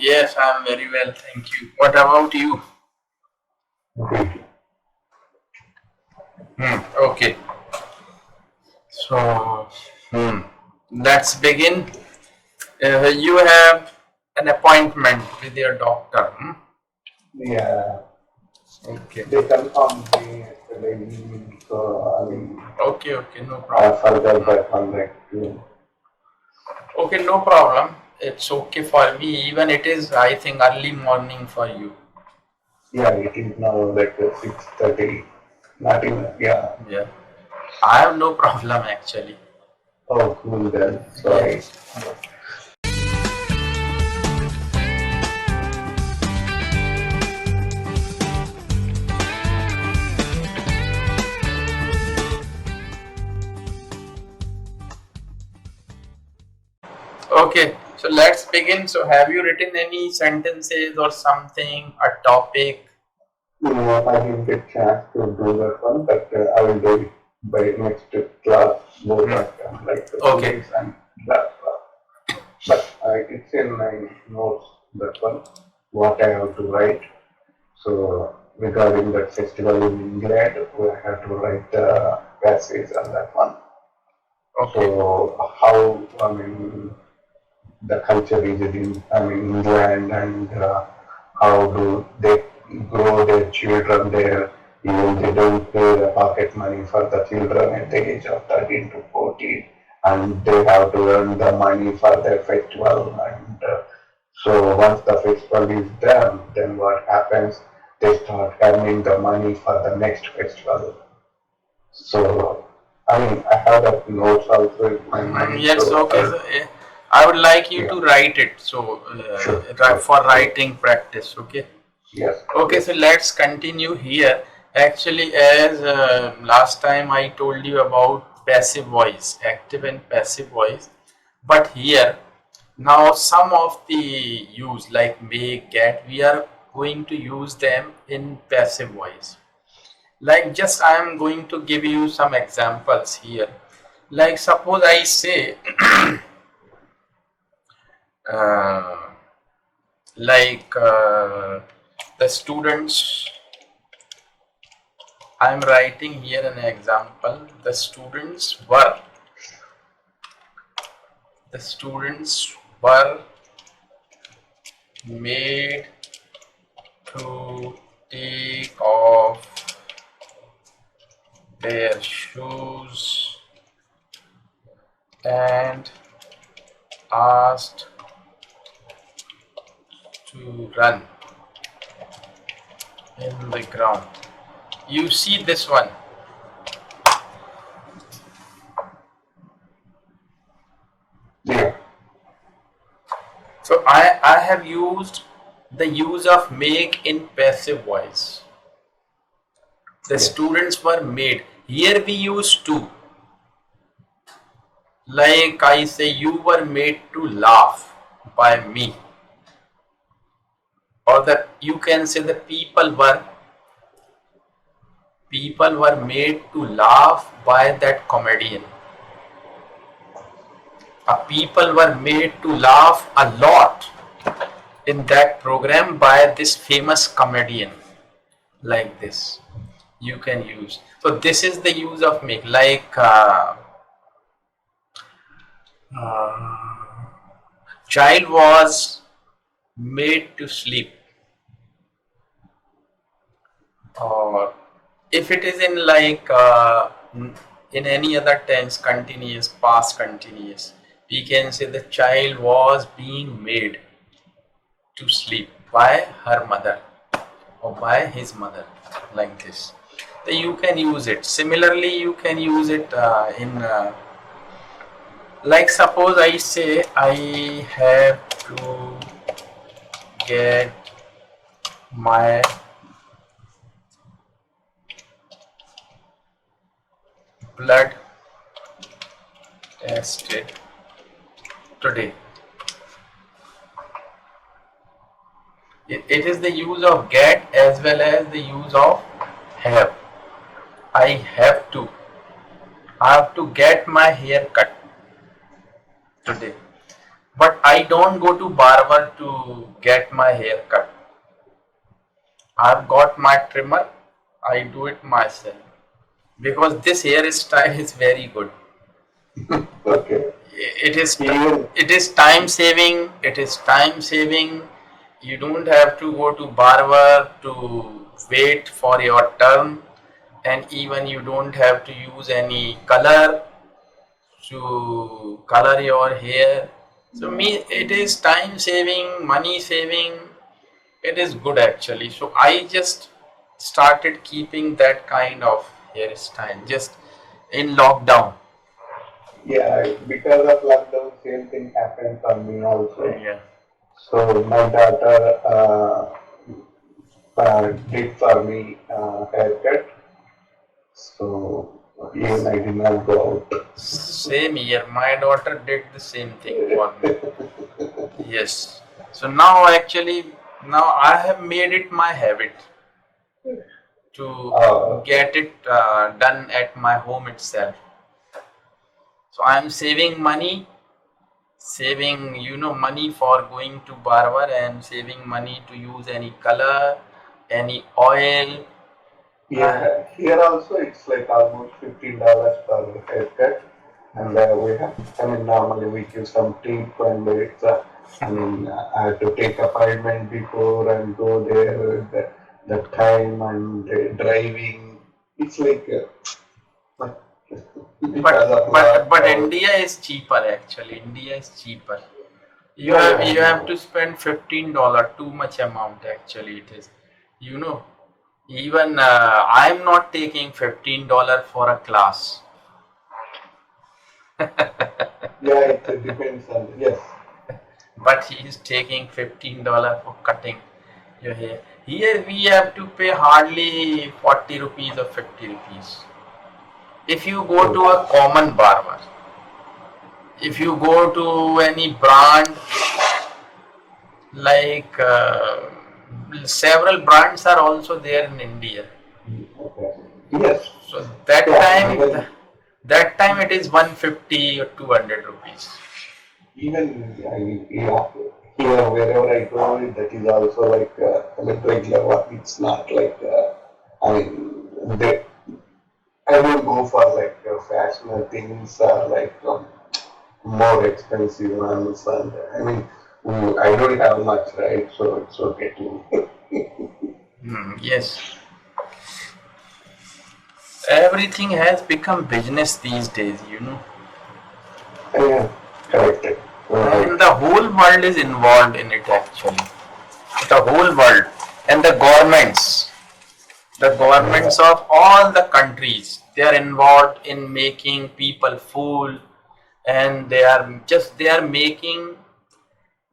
Yes, I'm very well, thank you. What about you? Okay, so let's begin. You have an appointment with your doctor. Yeah, Okay. they confirmed me yesterday evening, so I mean, Okay, no problem. further by contact you. Okay, no problem. It's okay for me. Even it is, I think, early morning for you. Yeah, it is now like 6:30. Not even, yeah. Yeah, I have no problem actually. Oh, cool then. Sorry. Yes. Okay, so let's begin. So, have you written any sentences or something, a topic? No, I didn't get chance to do that one, but I will do it by next class, both of them, like the Okay. police and that class. But it's in my notes, that one, what I have to write. So regarding that festival in England, we have to write the passage on that one. Okay. So how, I mean, the culture is in, I mean, England, and how do they grow their children there? Even they don't pay the pocket money for the children at the age of 13 to 14, and they have to earn the money for their festival. And so once the festival is done, then what happens? They start earning the money for the next festival. So I mean, I have that notes also in my mind. Yes, So okay. So, I would like you yeah, to write it. So, sure, sure, for sure. writing practice. Okay. Yes. Okay, Yes. so let's continue here. Actually, as last time I told you about passive voice, active and passive voice, but here now some of the use like make, get, we are going to use them in passive voice. Like just I am going to give you some examples here. Like suppose I say uh, like the students, I am writing here an example. The students were made to take off their shoes and asked to run in the ground. You see this one. Yeah. So I have used the use of make in passive voice. The Yes. students were made. Here we use to. Like I say, you were made to laugh by me. Or that you can say the people were made to laugh by that comedian. People were made to laugh a lot in that program by this famous comedian. Like this you can use. So this is the use of make. Like child was made to sleep. Or if it is in like in any other tense, continuous, past continuous, we can say the child was being made to sleep by her mother or by his mother, like this. So you can use it. Similarly, you can use it in like suppose I say I have to get my blood tested today. It is the use of get as well as the use of have. I have to. I have to get my hair cut today. But I don't go to barber to get my hair cut. I've got my trimmer. I do it myself because this hairstyle is very good. Okay. It is Even it is time saving. It is time saving. You don't have to go to barber to wait for your turn, and even you don't have to use any color to color your hair. So me, it is time saving, money saving. It is good actually. So I just started keeping that kind of hairstyle just in lockdown. yeah, because of lockdown, same thing happened for me also. Yeah. So my daughter did for me haircut. So even I did not go out. Same here. My daughter did the same thing for me. Yes. So now actually, now I have made it my habit to get it done at my home itself. So I am saving money, saving money for going to barber and saving money to use any color, any oil. Yeah, here also it's like almost $15 per haircut, and we have. I mean, normally we give some tip, and it's. I mean, I have to take appointment before and go there. The time and driving, it's like because of But lockdown. India is cheaper actually. India is cheaper. You Yeah, have yeah, I you have know. to spend $15. Too much amount actually it is. You know, even I'm not taking $15 for a class. Yeah, it depends on yes. But he is taking $15 for cutting your hair. Here we have to pay hardly 40 rupees or 50 rupees. If you go to a Oh, common barber, if you go to any brand like several brands are also there in India. okay. Yes. So that Yeah, time even that time it is 150 or 200 rupees. even yeah, here wherever I go, that is also like regular one. It's not like I mean they. I don't go for like fashionable things or like more expensive ones, and I mean I don't have much, right? So it's okay to. Yes, everything has become business these days. Yeah, correct. Right. And the whole world is involved in it actually. The whole world and the governments Yeah. of all the countries, they are involved in making people fool, and they are making,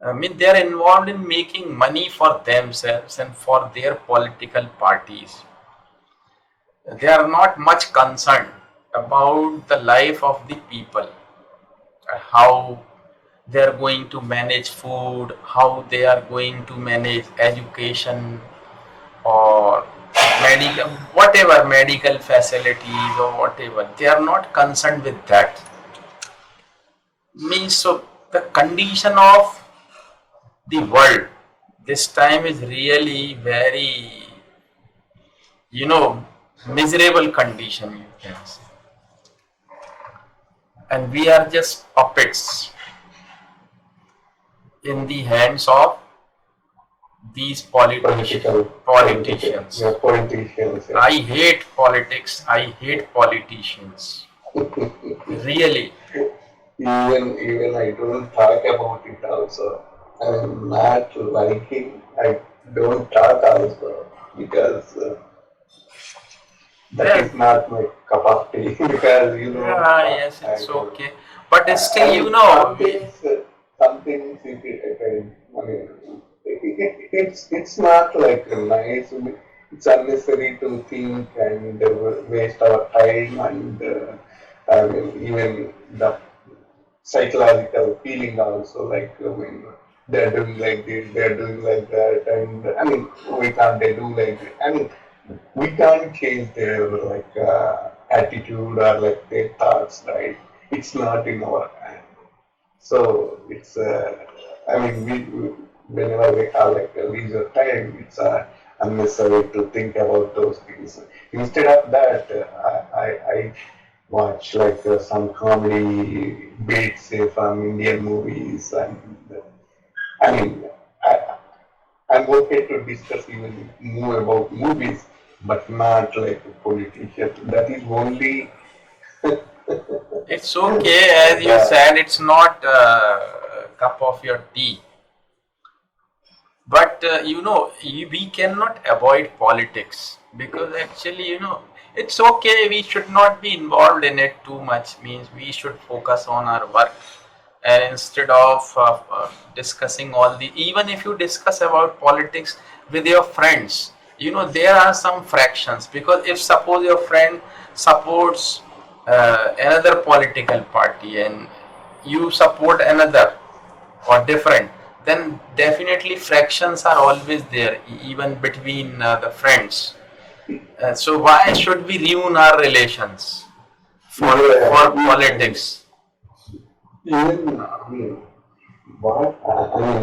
I mean, they are involved in making money for themselves and for their political parties. They are not much concerned about the life of the people, how they are going to manage food, how they are going to manage education or medical, whatever medical facilities or whatever. They are not concerned with that. Means so the condition of the world this time is really very, you know, miserable condition you can say. And we are just puppets in the hands of these Political, politicians. yeah, politicians. Yeah. I hate politics. I hate politicians. Really. Even I don't talk about it also. I'm not liking. I don't talk also because that Well, is not my cup of tea. Because yes, I it's don't. okay. But I still, mean, some things, I mean, it's not like nice. It's unnecessary to think and waste our time and I mean, even the psychological feeling also. Like I mean, they're doing like this, they're doing like that, and I mean, we can't. They do like this. I mean, we can't change their like attitude or like their thoughts, right? It's not in our hand. So it's, whenever we have like a leisure time, it's unnecessary to think about those things. Instead of that, I watch like some comedy bits from Indian movies, and I mean, I, I'm okay to discuss even more about movies, but not like a politician. That is only It's okay, as you the said, it's not a cup of your tea. But we cannot avoid politics because actually, it's okay. We should not be involved in it too much. Means we should focus on our work, and instead of discussing all the, even if you discuss about politics with your friends, there are some fractions, because if suppose your friend supports another political party and you support another or different, then definitely fractions are always there, even between the friends. So why should we ruin our relations for yeah, politics? even what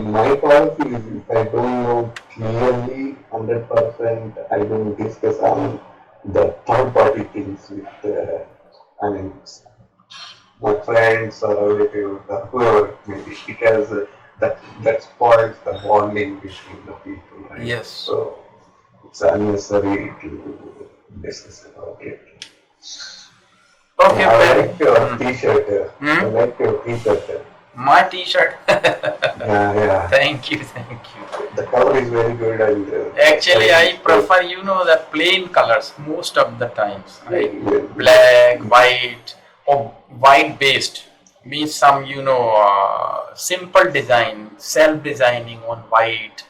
my policy is if I don't know clearly 100%, I don't discuss on the third party things with I mean my friends or relatives or whoever it may be, because that spoils the bonding between the people, right? Yes. So it's unnecessary to discuss about it. Okay, I Ben. like your t-shirt. I Hmm? like your t-shirt. My t-shirt. Yeah, yeah. Thank you, thank you. The color is very good and the Actually, style is I good. prefer, the plain colors most of the times. Yeah, Black, white, or white based. Means some, simple design, self designing on white,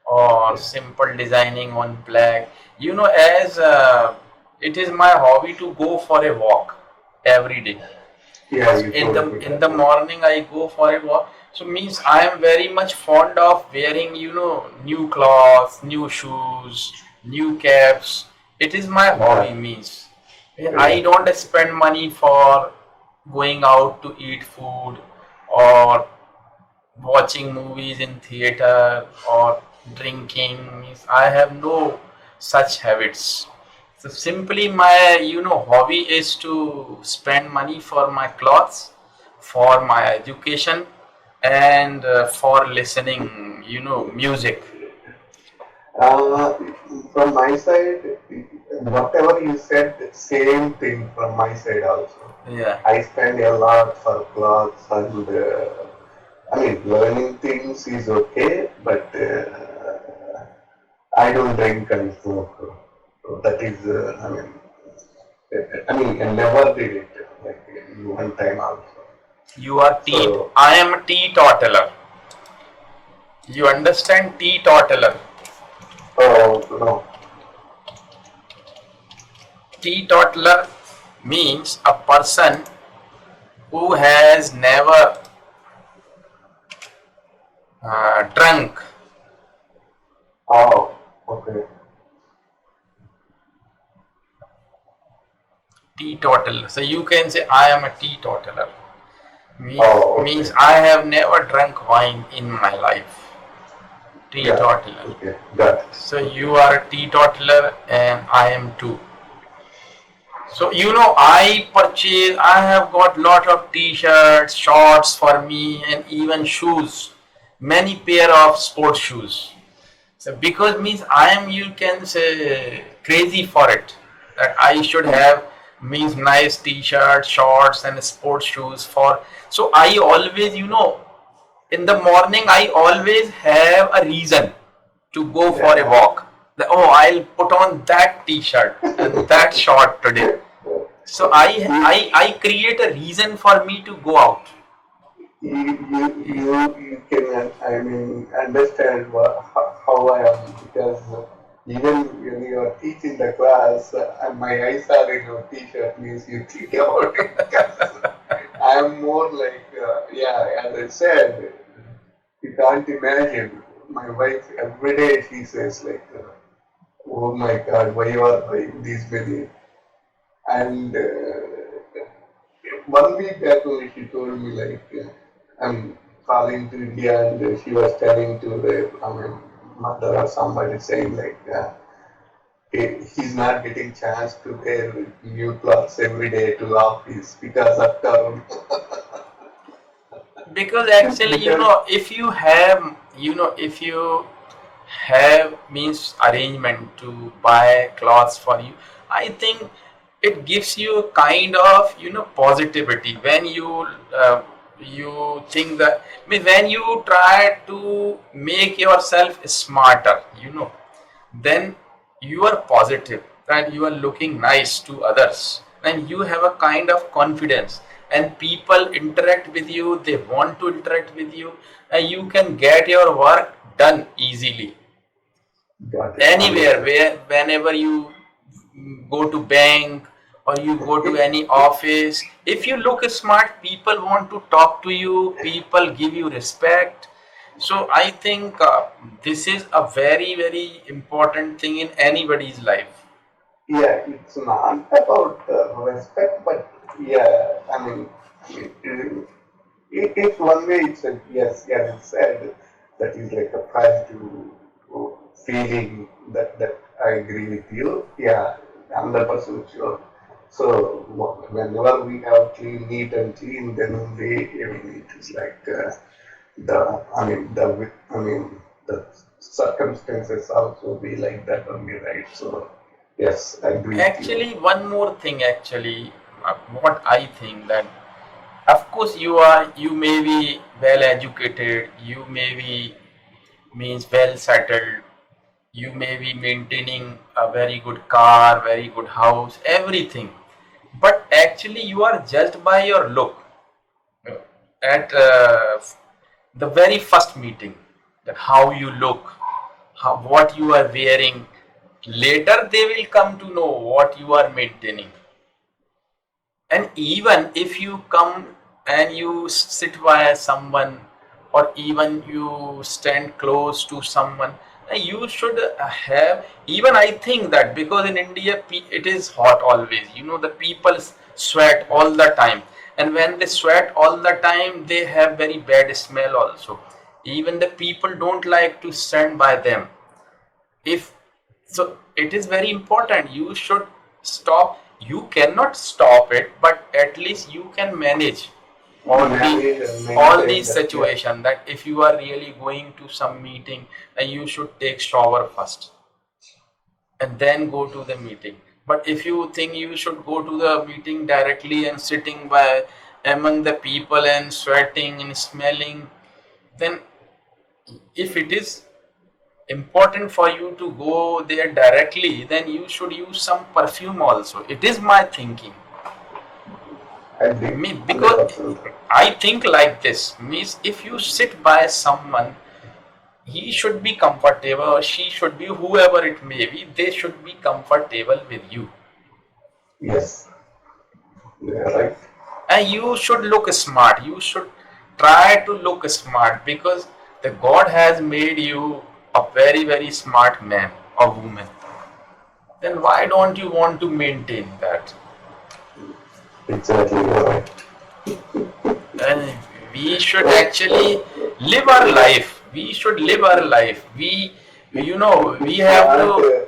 or yeah, simple designing on black. As it is my hobby to go for a walk every day. yeah, you in the told me in that. the morning I go for a walk, so means I am very much fond of wearing, new clothes, new shoes, new caps. It is my hobby. Yeah, Means I yeah, don't spend money for going out to eat food, or watching movies in theater, or drinking. Means I have no such habits. So simply my, hobby is to spend money for my clothes, for my education, and for listening, music. uh, from my side, whatever you said, same thing from my side also. Yeah. I spend a lot for clothes and learning things is okay, but I don't drink and smoke. So that is, I never did it like one time also. You are So, I am a teetotaler. You understand teetotaler? oh no, Teetotaler means a person who has never drunk. oh, okay, Teetotaler. So you can say I am a teetotaler. oh, Means okay, I have never drunk wine in my life. yeah, Teetotaler. okay, got it, So okay, you are a teetotaler and I am too. So I have got lot of t-shirts, shorts for me, and even shoes. Many pair of sports shoes. So because means I am, you can say, crazy for it. That I should have, means nice t-shirts, shorts, and sports shoes for. So I always, in the morning I always have a reason to go for a yeah. walk. Oh, I'll put on that t-shirt and that short today. So I create a reason for me to go out. You can understand how I am, because even when you are teaching the class and my eyes are in your t-shirt, means you think about it, because I am more like yeah, as I said, you can't imagine. My wife every day she says like, oh my God, why you are buying these many? And one week back only she told me like, I'm calling to India, and she was telling to the, mother or somebody saying like, he's not getting chance to wear new clothes every day to office because of term. Because actually, Because if you have, if you have means arrangement to buy clothes for you, I think it gives you a kind of positivity when you think that, I mean, when you try to make yourself smarter, then you are positive that you are looking nice to others, and you have a kind of confidence, and people interact with you, they want to interact with you, and you can get your work done easily got it, anywhere, understood. where whenever you go to bank or you go to any office. If you look smart, people want to talk to you, people give you respect. So I think this is a very very important thing in anybody's life. Yeah, it's not about respect, but yeah, it's one way. It's a yes, yeah, it's said that is like a positive feeling. That I agree with you. Yeah, 100% sure. So whenever we have clean, neat and clean, then only it is like the circumstances also be like that only, right? So yes, I agree with you. Actually, one more thing, actually, what I think that, of course, you may be well educated, you may be means well settled, you may be maintaining a very good car, very good house, everything, but actually you are judged by your look at the very first meeting, that how you look, what you are wearing. Later they will come to know what you are maintaining. And even if you come and you sit by someone, or even you stand close to someone, you should have, even I think that, because in India it is hot always, the people sweat all the time, and when they sweat all the time they have very bad smell also. Even the people don't like to stand by them. If so, it is very important, you should stop. You cannot stop it, but at least you can manage all the Manage and all maintain these that. Yeah. situation, that if you are really going to some meeting, then you should take shower first and then go to the meeting. But if you think you should go to the meeting directly and sitting by among the people and sweating and smelling, then if it is important for you to go there directly, then you should use some perfume also. It is my thinking. I agree, Me, because 100%. I think like this means, if you sit by someone, he should be comfortable, or she should be, whoever it may be, they should be comfortable with you. Yes, yeah, right. And you should look smart. You should try to look smart, because the God has made you a very very smart man or woman. Then why don't you want to maintain that? Exactly, you're right. And we should So, actually live our life. We should live our life. We it's have to.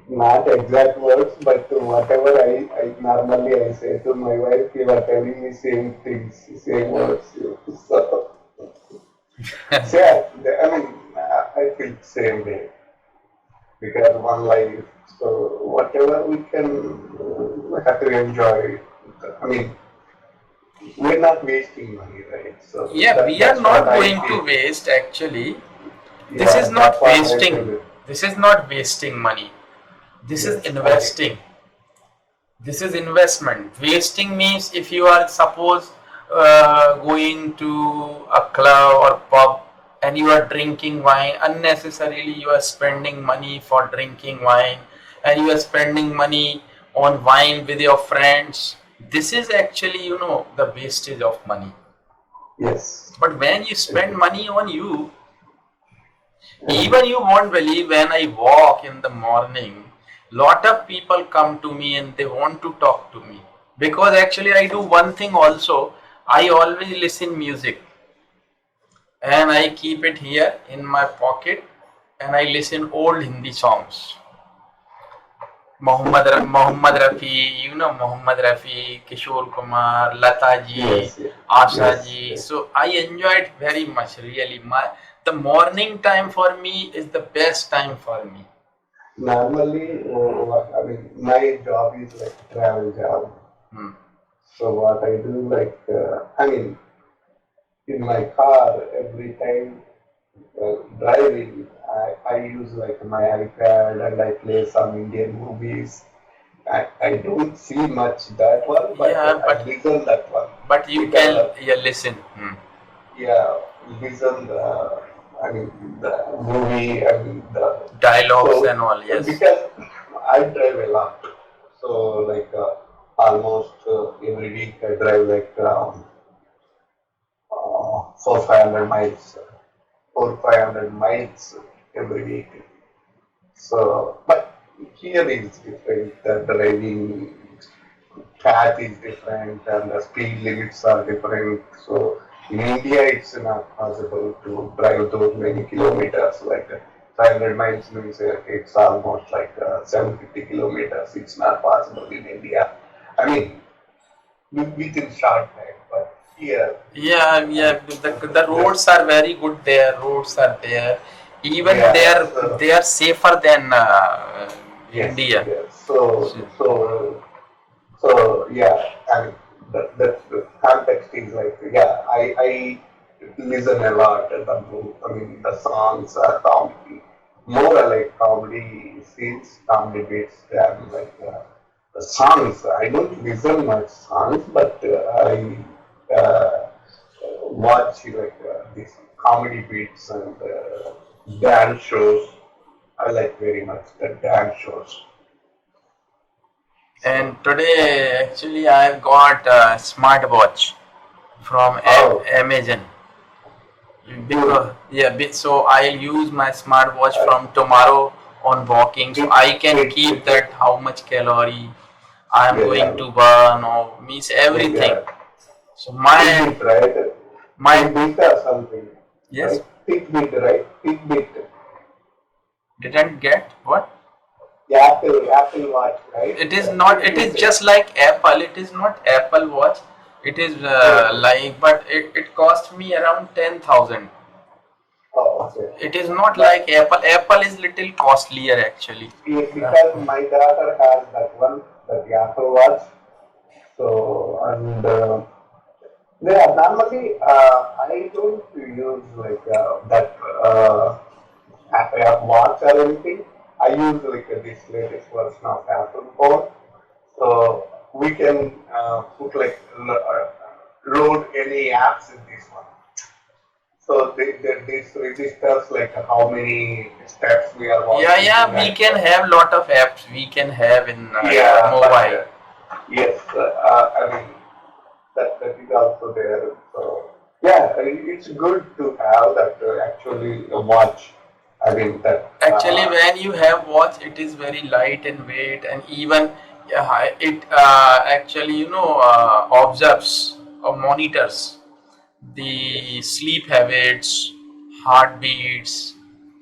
not exact words, but whatever I normally I say to my wife, you are telling me same things, same words. So, so yeah, I feel the same way because one life. So whatever we can, we have to enjoy. I mean, we're not wasting money, right? So Yeah, we are that's what not I going to feel. waste actually. This is Yeah, that's not what I wasting. feel. This is not wasting money. This is Yes, I investing. This is investment. Wasting means, if you are suppose going to a club or pub and you are drinking wine unnecessarily, you are spending money for drinking wine, and you are spending money on wine with your friends. This is actually, the wastage of money. yes. But when you spend money on you, even you won't believe, when I walk in the morning, lot of people come to me and they want to talk to me, because actually I do one thing also. I always listen music. and I keep it here in my pocket, and I listen old Hindi songs. Mohammad Rafi, Mohammad Rafi, Kishore Kumar, Lata ji, Yes, yes, Asha yes, ji. yes. So I enjoy it very much. Really, the morning time for me is the best time for me. Normally, what I mean, my job is like travel job. Hmm. So what I do, like, I mean, in my car every time driving, I use like my iPad and I play some Indian movies. I don't see much that one, but Yeah, I listen that one you because can, yeah, listen. yeah, listen I mean the movie and the Dialogues so and all. Yes. because I drive a lot, so like almost every week I drive like 400 500 miles, 400 500 miles every week. So, but here is different. The driving path is different and the speed limits are different. So in India, it's not possible to drive those many kilometers. Like 500 miles means it's almost like 750 kilometers. It's not possible in India. I mean, within short time, but here, Yeah, I mean, yeah. The roads are very good there. Roads are there. Even yeah. So they are safer than yes, India. yes. So yeah, and the context is like yeah, I listen a lot. I mean the songs are comedy, more like comedy scenes, comedy bits than like the songs. I don't listen much songs, but I watch like these comedy bits and dance shows. I like very much the dance shows. So And today, actually, I've got a smartwatch from oh, Amazon. good. Because yeah, so I'll use my smartwatch Uh, from tomorrow on walking, so it, I can it, keep it, that how much calorie I am going yeah, to burn or means everything. yeah. So my Fitbit, right? my Fitbit or something, yes, right? Fitbit, right? Fitbit. didn't get what? Apple Watch, right? It is not. It is Fitbit. just like Apple. It is not Apple Watch. It is Okay. like, but it cost me around 10,000. Oh, okay. It is not But like Apple. Apple is little costlier actually. because my daughter has that one, that Apple Watch. So and yeah, normally I don't use like that watch or anything. I use like this latest version of Apple phone. So we can put like load any apps in this one. So this registers like how many steps we are Yeah, walking yeah. We and can have lot of apps. We can have in yeah, but mobile. yes, I mean that is also there. So yeah, it's good to have that actually a watch. I mean that Actually, when you have watch, it is very light in weight, and even it actually observes or monitors the yes, sleep habits, heartbeats.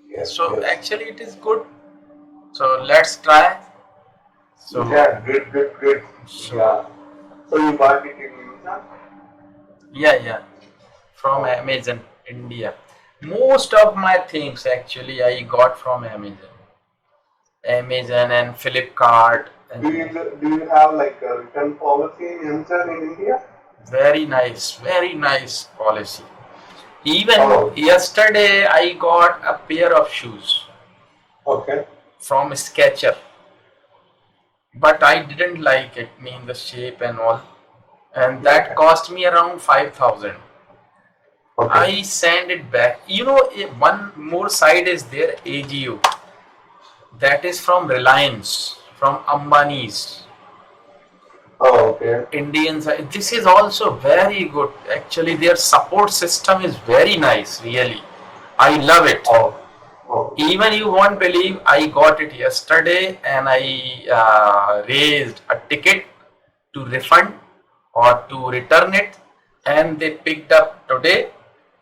yes, So yes. actually, it is good. So let's try. So Yeah, good, good, good. so Yeah. So you bought it in India? yeah, yeah. From Oh, Amazon India. Most of my things actually I got from Amazon and Flipkart do and you do you have like a return policy in Amazon in India? very nice policy. Even Oh, yesterday I got a pair of shoes okay, from Sketcher, but I didn't like it, mean the shape and all, and that okay, cost me around 5,000. okay. I sent it back. One more side is there, AGO. That is from Reliance, from Ambani's. Oh, okay. Indians. This is also very good. Actually, their support system is very nice. Really, I love it. Oh, oh, Even you won't believe, I got it yesterday and I raised a ticket to refund or to return it, and they picked up today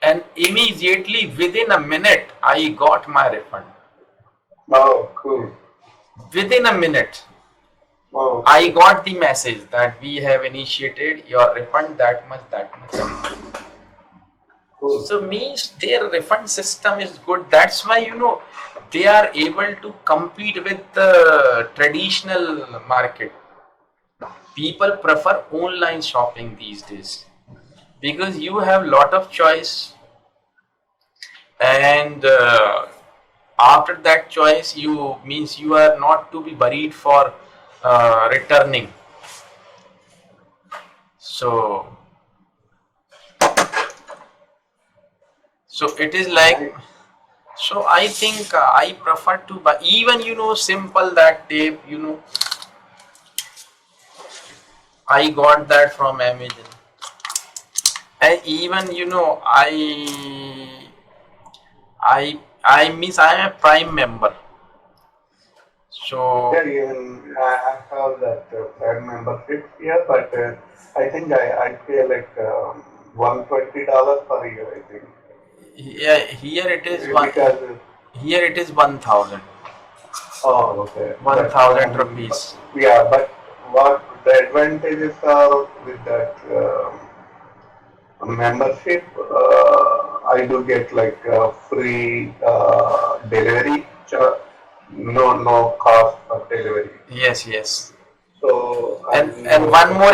and immediately within a minute I got my refund. Oh, cool. Within a minute Oh, I okay. got the message that we have initiated your refund that much, that much, that much. Cool. So means their refund system is good. That's why they are able to compete with the traditional market. People prefer online shopping these days because you have lot of choice, and after that choice you means you are not to be worried for returning. So it is like, Nice. so I think I prefer to buy even simple that tape, I got that from Amazon. And even I means I am a Prime member. Yeah, So even I have that Prime membership here, but I think I pay like $120 per year, I think. here, here it is one, Because here it is 1,000, oh, okay, one but thousand rupees. yeah, but what the advantages are with that membership? I do get like free delivery, no cost for delivery. Yes, yes. So And one more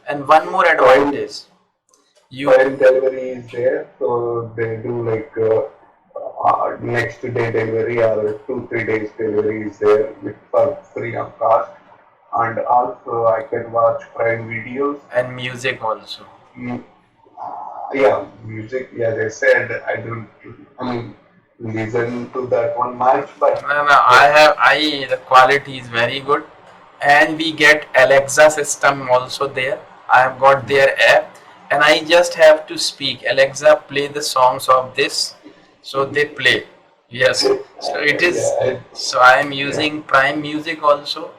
and one more Prime advantage. You Prime delivery is there, so they do like next day delivery or 2 3 days delivery is there with for free of cost, and also I can watch Prime videos. and music also. Mm, yeah, music. Yeah, they said I don't. I mean, listen to that one much, but No, no, I yes, have I the quality is very good, and we get Alexa system also there. I have got their app, and I just have to speak Alexa, play the songs of this, so they play. Yes, so it is. yeah, So I am yeah. using Prime Music also,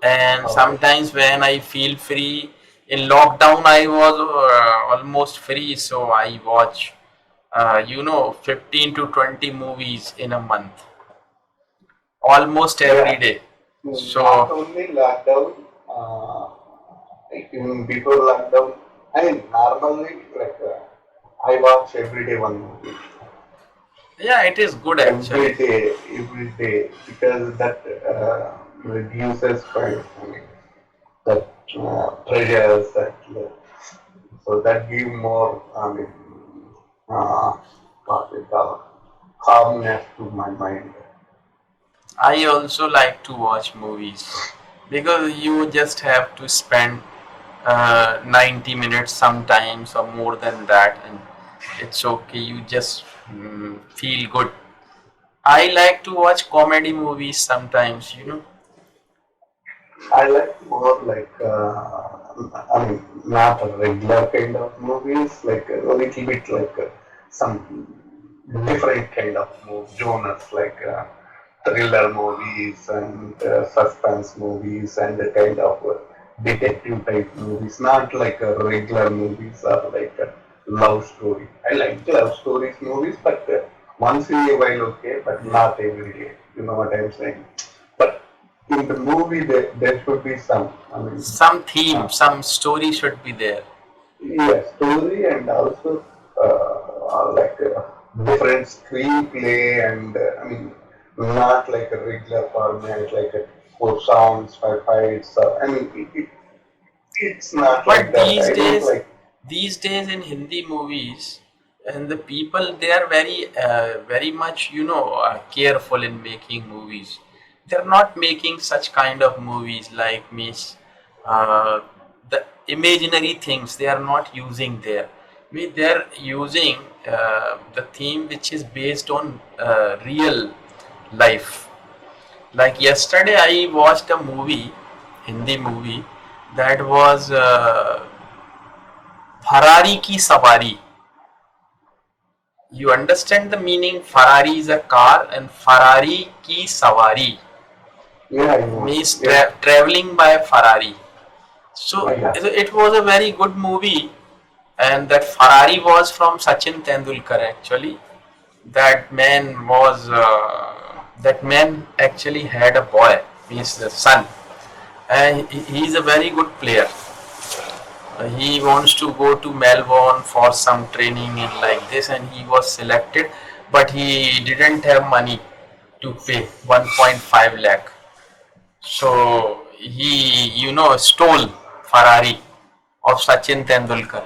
and Okay. sometimes when I feel free. In lockdown, I was almost free, so I watch 15 to 20 movies in a month, almost every Yeah, day. not So only lockdown, uh, like even before lockdown, I mean, normally, like, I watch every day one movie. yeah, it is good actually. Every day, because that reduces kind, I mean, that pressures, that, so that give more, I mean, uh, what we call calmness to my mind. I also like to watch movies because you just have to spend 90 minutes sometimes or more than that, and it's okay. You just feel good. I like to watch comedy movies sometimes. I like more like, I mean, not a regular kind of movies, like a little bit like some different kind of genres, like thriller movies and suspense movies and the kind of detective type movies, not like regular movies or like a love story. I like love stories movies, but once in a while, okay, but not every day. You know what I'm saying? But in the movie, there should be some, I mean, Some theme, uh, some story should be there. yeah, story and also like different screenplay and I mean, not like a regular format, like a four songs, five fights. I mean, it's not like But that. I don't like. these days in Hindi movies, and the people they are very much careful in making movies. They're not making such kind of movies like Miss uh, the imaginary things. They are not using there. They're using the theme which is based on real life. Like yesterday, I watched a movie, Hindi movie, that was Ferrari ki Savari. You understand the meaning? Ferrari is a car, and Ferrari ki Savari Yeah, I know. means Yes. traveling by Ferrari. So Yeah. it was a very good movie, and that Ferrari was from Sachin Tendulkar actually. That man actually had a boy, means the son, and he is a very good player. He wants to go to Melbourne for some training and like this, and he was selected, but he didn't have money to pay 1.5 lakh. So he, stole Ferrari of Sachin Tendulkar.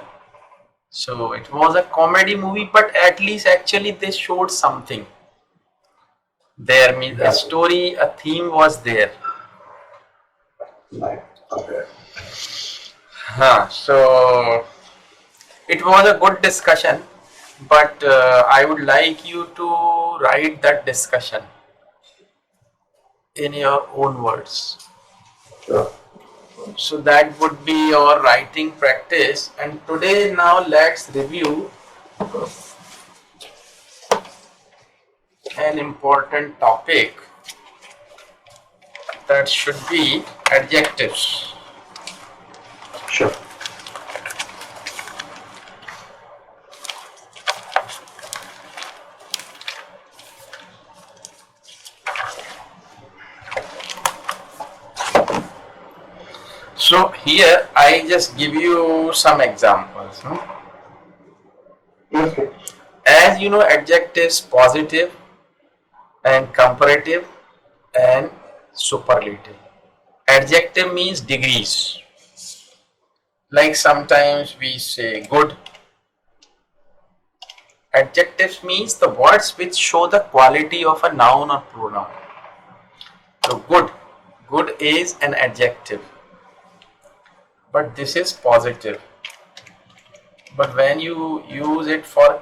So it was a comedy movie, but at least actually they showed something. There means a story, a theme was there. Nice. Okay. So it was a good discussion, but I would like you to write that discussion in your own words. Sure. So that would be your writing practice. And today, now let's review an important topic, that should be adjectives. Sure. So here I just give you some examples. Okay. As you know, adjectives positive and comparative and superlative. Adjective means degrees. Like sometimes we say good. Adjectives means the words which show the quality of a noun or pronoun. So good. Good is an adjective. But this is positive. But when you use it for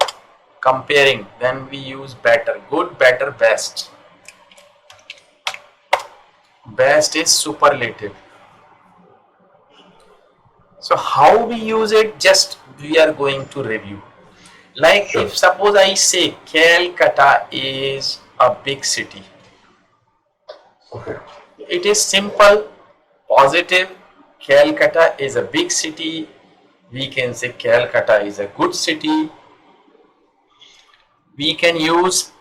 comparing, then we use better. Good, better, best. Best is superlative. So how we use it, just we are going to review. Like Sure. if suppose I say Calcutta is a big city. Okay. It is simple, positive. Calcutta is a big city. We can say Calcutta is a good city. We can use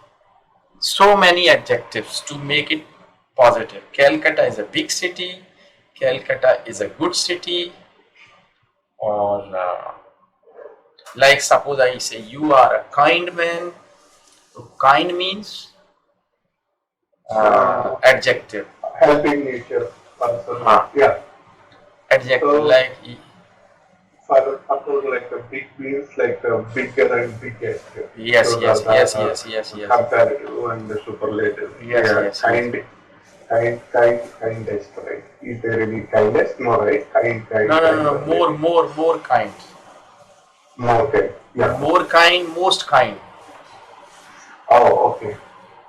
so many adjectives to make it positive. Calcutta is a big city. Calcutta is a good city. Or like suppose I say you are a kind man. So kind means adjective. Helping nature person. Yeah. Adjective So- like For suppose like a big means like a bigger and biggest. yes, So yes, the- yes, yes, yes, yes. Comparative and the superlative. Yes, Yeah. yes, Kindest, right? Is there any kindest? No, right? No. More kind. More kind. Yeah. More kind, most kind. Oh, okay.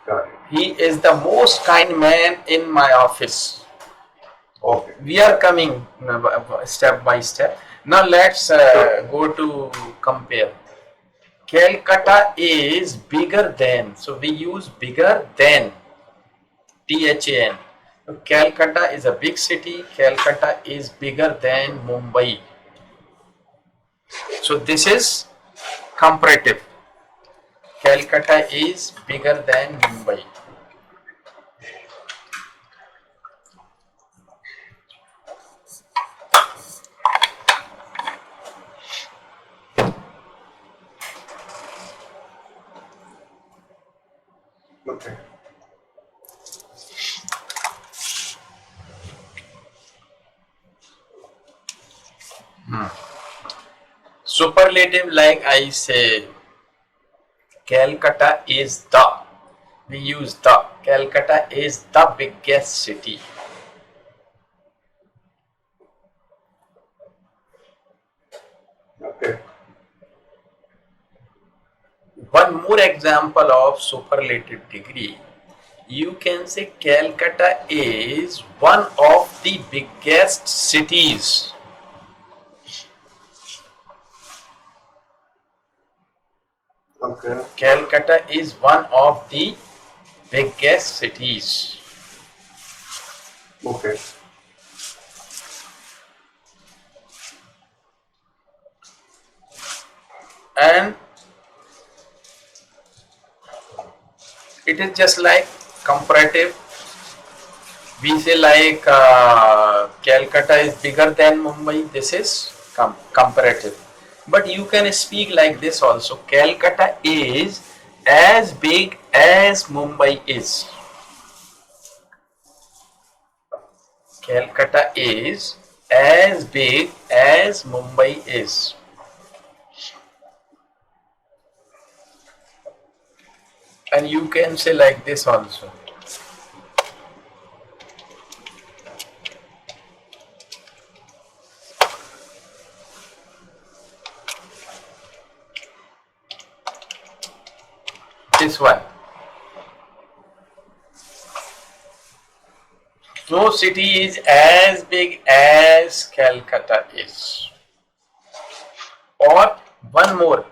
Got it. He is the most kind man in my office. Okay. We are coming step by step. Now let's go to compare. Calcutta is bigger than. So we use bigger than. THAN. Calcutta is a big city. Calcutta is bigger than Mumbai. So this is comparative. Calcutta is bigger than Mumbai. Okay. Superlative, like I say, Calcutta is the. We use the. Calcutta is the biggest city. Okay. One more example of superlative degree. You can say Calcutta is one of the biggest cities. Okay. Calcutta is one of the biggest cities. Okay. and it is just like comparative. We say like Calcutta is bigger than Mumbai. This is comparative. But you can speak like this also. Calcutta is as big as Mumbai is. Calcutta is as big as Mumbai is. And you can say like this also. This one. No city is as big as Calcutta is. Or one more.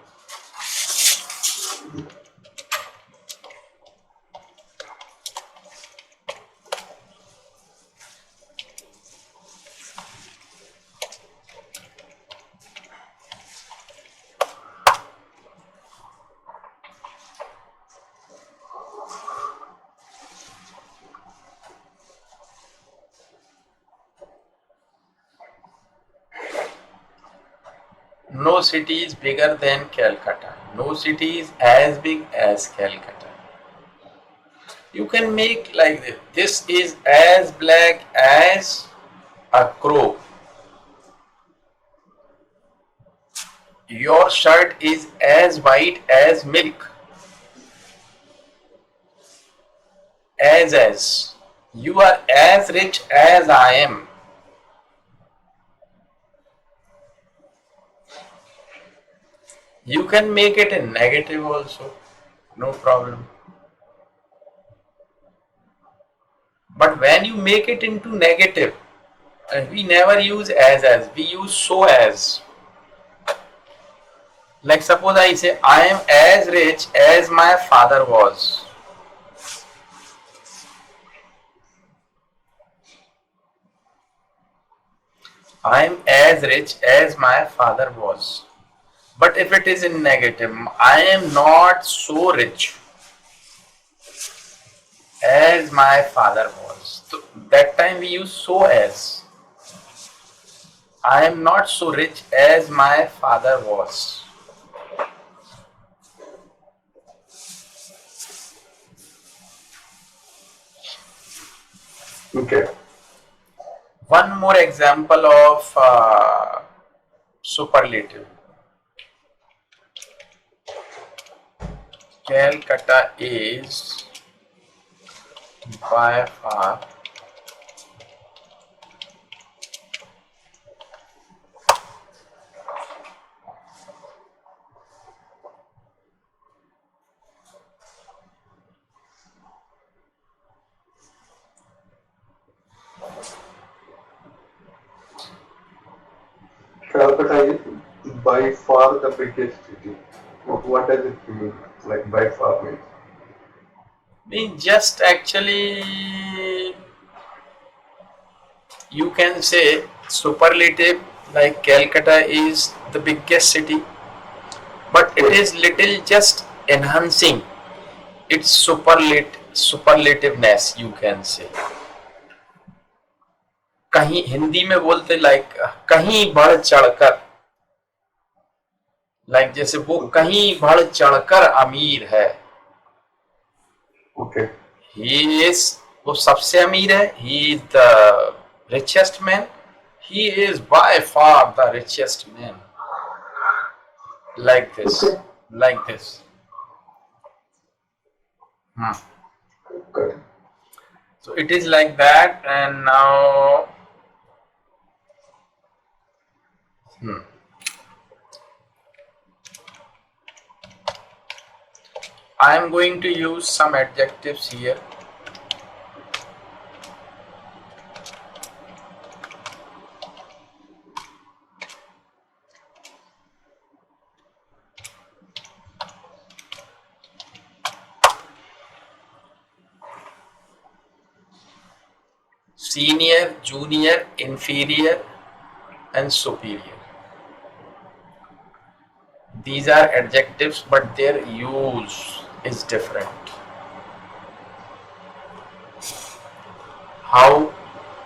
No city is bigger than Calcutta. No city is as big as Calcutta. You can make like this. This is as black as a crow. Your shirt is as white as milk. As. You are as rich as I am. You can make it in negative also. No problem. But when you make it into negative, we never use as, we use so as. Like suppose I say, I am as rich as my father was. I am as rich as my father was. But if it is in negative, I am not so rich as my father was. So that time we use so as. I am not so rich as my father was. Okay. One more example of superlative. Calcutta is by far Calcutta is by far the biggest city. What does it mean? Like by far means? we just actually, you can say superlative, like Calcutta is the biggest city, but it is little just enhancing its superlativeness, you can say. कहीं हिंदी में बोलते like कहीं बढ़ चढ़कर, like जैसे वो कहीं बढ़ चढ़कर अमीर है. Okay. ही इज, वो सबसे अमीर है. He is the richest man. He is by far the richest man. Like this. Okay. Like this. Okay. So it is like that, and now I am going to use some adjectives here. Senior, junior, inferior, and superior. These are adjectives, but their use is different. How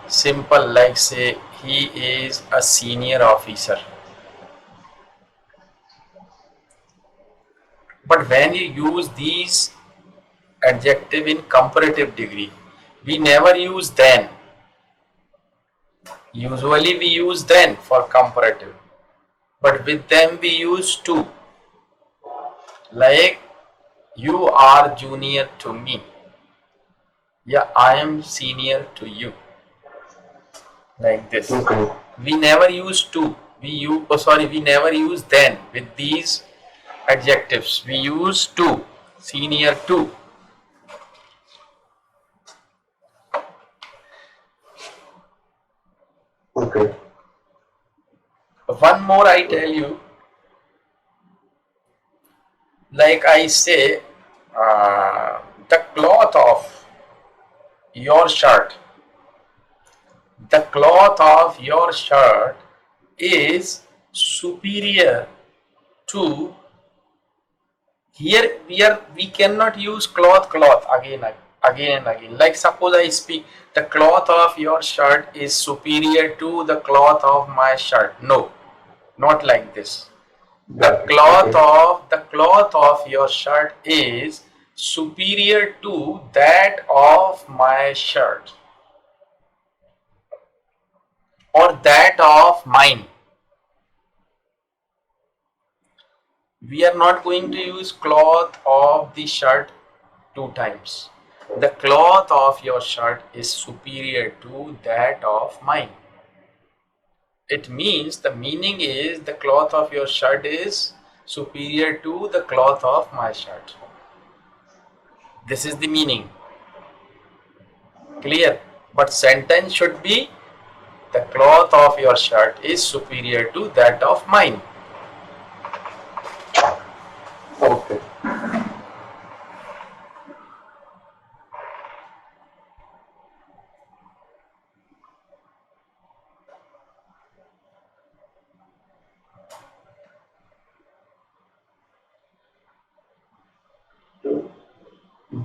simple, like say he is a senior officer. But when you use these adjective in comparative degree, we never use then. Usually we use then for comparative, but with them we use to. Like you are junior to me. Yeah, I am senior to you. Like this. Okay. We never use to. We never use then with these adjectives. We use to, senior to. Okay. One more I tell you, like I say, the cloth of your shirt, the cloth of your shirt is superior to. Here we cannot use cloth again and again. Like suppose I speak, the cloth of your shirt is superior to the cloth of my shirt. No, not like this. Got it. The cloth of your shirt is superior to that of my shirt, or that of mine. We are not going to use cloth of the shirt two times. The cloth of your shirt is superior to that of mine. It means, the meaning is, the cloth of your shirt is superior to the cloth of my shirt. This is the meaning. Clear? But sentence should be, the cloth of your shirt is superior to that of mine. Okay.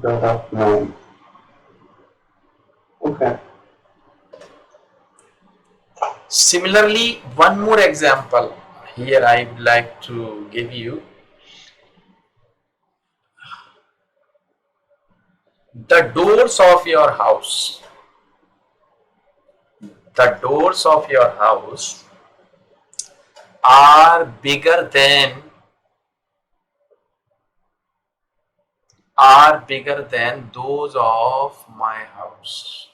That of mine. Okay. Similarly, one more example here I would like to give you. The doors of your house. The doors of your house are bigger than those of my house.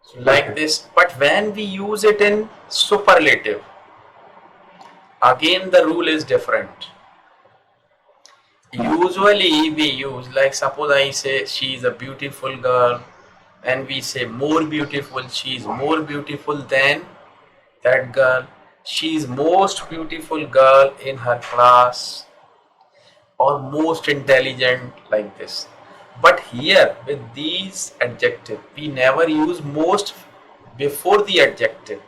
So like this, but when we use it in superlative, again the rule is different. Usually we use, like suppose I say she is a beautiful girl, and we say more beautiful, she is more beautiful than that girl, she is most beautiful girl in her class, or most intelligent, like this. But here with these adjective, we never use most before the adjective.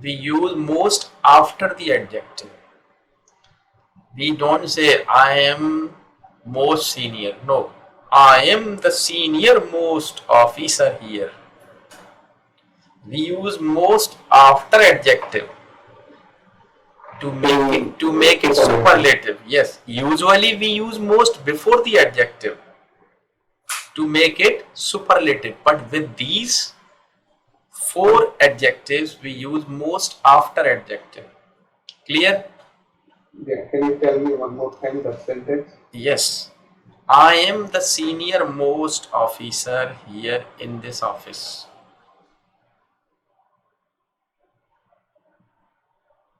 We use most after the adjective. We don't say I am most senior. No, I am the senior most officer here. We use most after adjective to make it superlative. Yes, usually we use most before the adjective to make it superlative, but with these four adjectives we use most after adjective. Clear? Yeah. Can you tell me one more time the sentence? Yes, I am the senior most officer here in this office.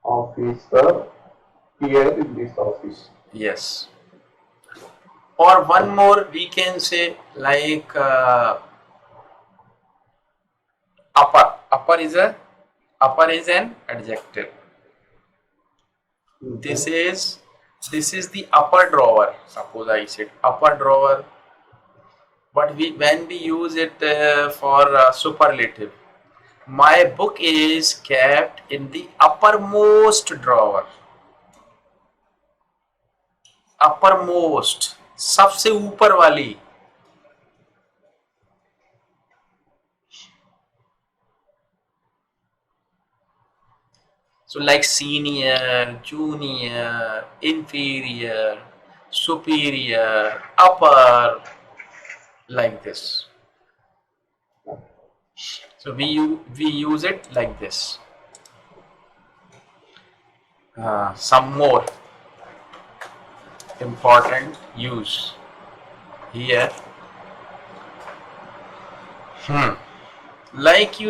Officer here in this office. Yes. Or one more we can say, like upper. Upper is an adjective. This is the upper drawer. Suppose I said upper drawer, but when we use it for superlative, my book is kept in the uppermost drawer. Uppermost, सबसे ऊपर वाली. So like senior, junior, inferior, superior, upper, like this. So we use it like this. Some more important use here. Like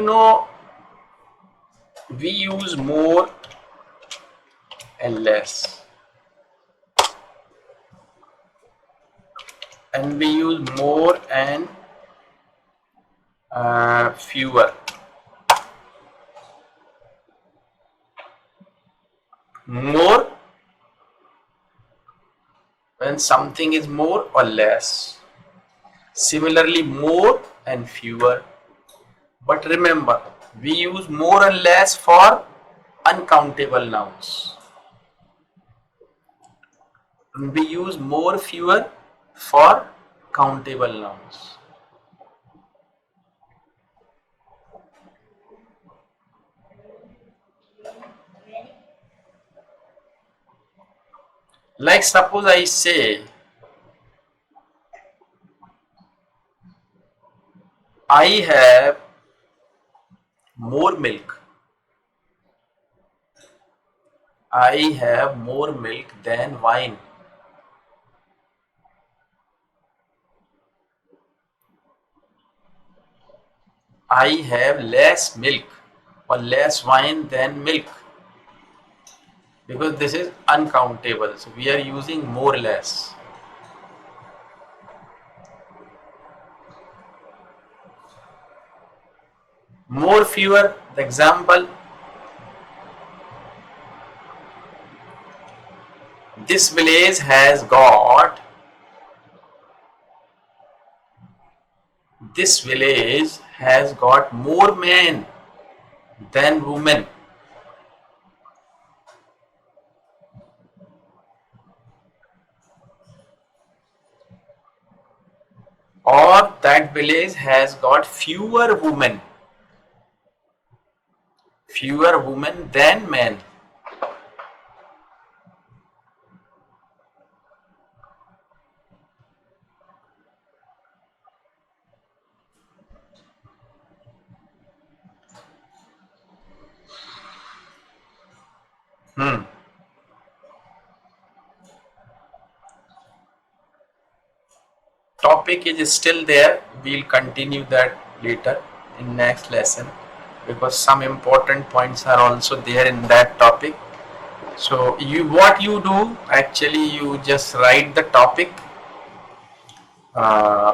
we use more and less, and we use more and fewer. More when something is more or less. Similarly, more and fewer. But remember, we use more and less for uncountable nouns. We use more, fewer for countable nouns. Like suppose I say, I have more milk. I have more milk than wine. I have less milk or less wine than milk, because this is uncountable. So we are using more or less. More, fewer, the example, this village has got more men than women. Or that village has got fewer women than men. Topic is still there. We'll continue that later in next lesson, because some important points are also there in that topic. So what you do, actually you just write the topic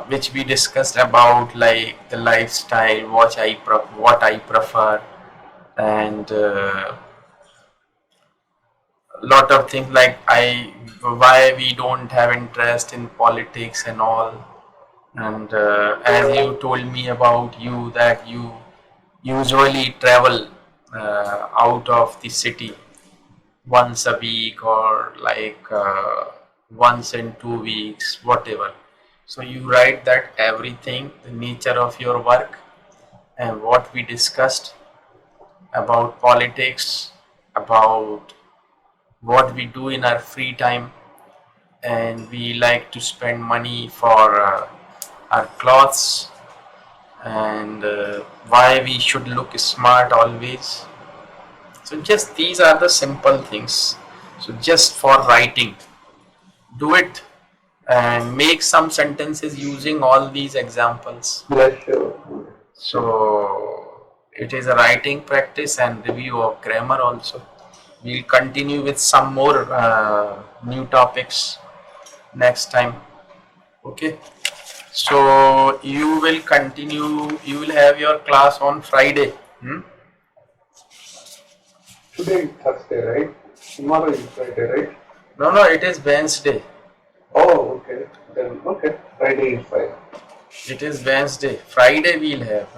which we discussed about, like the lifestyle, what I prefer, and lot of things like why we don't have interest in politics and all. And as you told me about you, that you usually travel out of the city once a week, or like once in 2 weeks, whatever. So you write that everything, the nature of your work, and what we discussed about politics, about what we do in our free time, and we like to spend money for our clothes, and why we should look smart always. So just these are the simple things. So just for writing, do it and make some sentences using all these examples. Yeah, sure. So it is a writing practice and review of grammar also. We'll continue with some more new topics next time. Okay. So you will continue, you will have your class on Friday. Today is Thursday, right? Tomorrow is Friday, right? No, it is Wednesday. Oh, okay. Then okay. Friday is fine. It is Wednesday. Friday we'll have.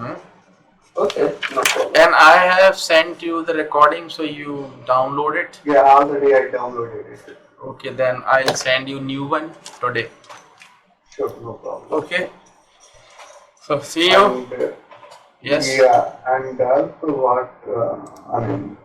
Okay, no problem. And I have sent you the recording, so you download it. Yeah, already I downloaded it. Okay, then I'll send you new one today. Sure, no problem. Okay. So see you. And, Yes. Yeah, and also what I mean,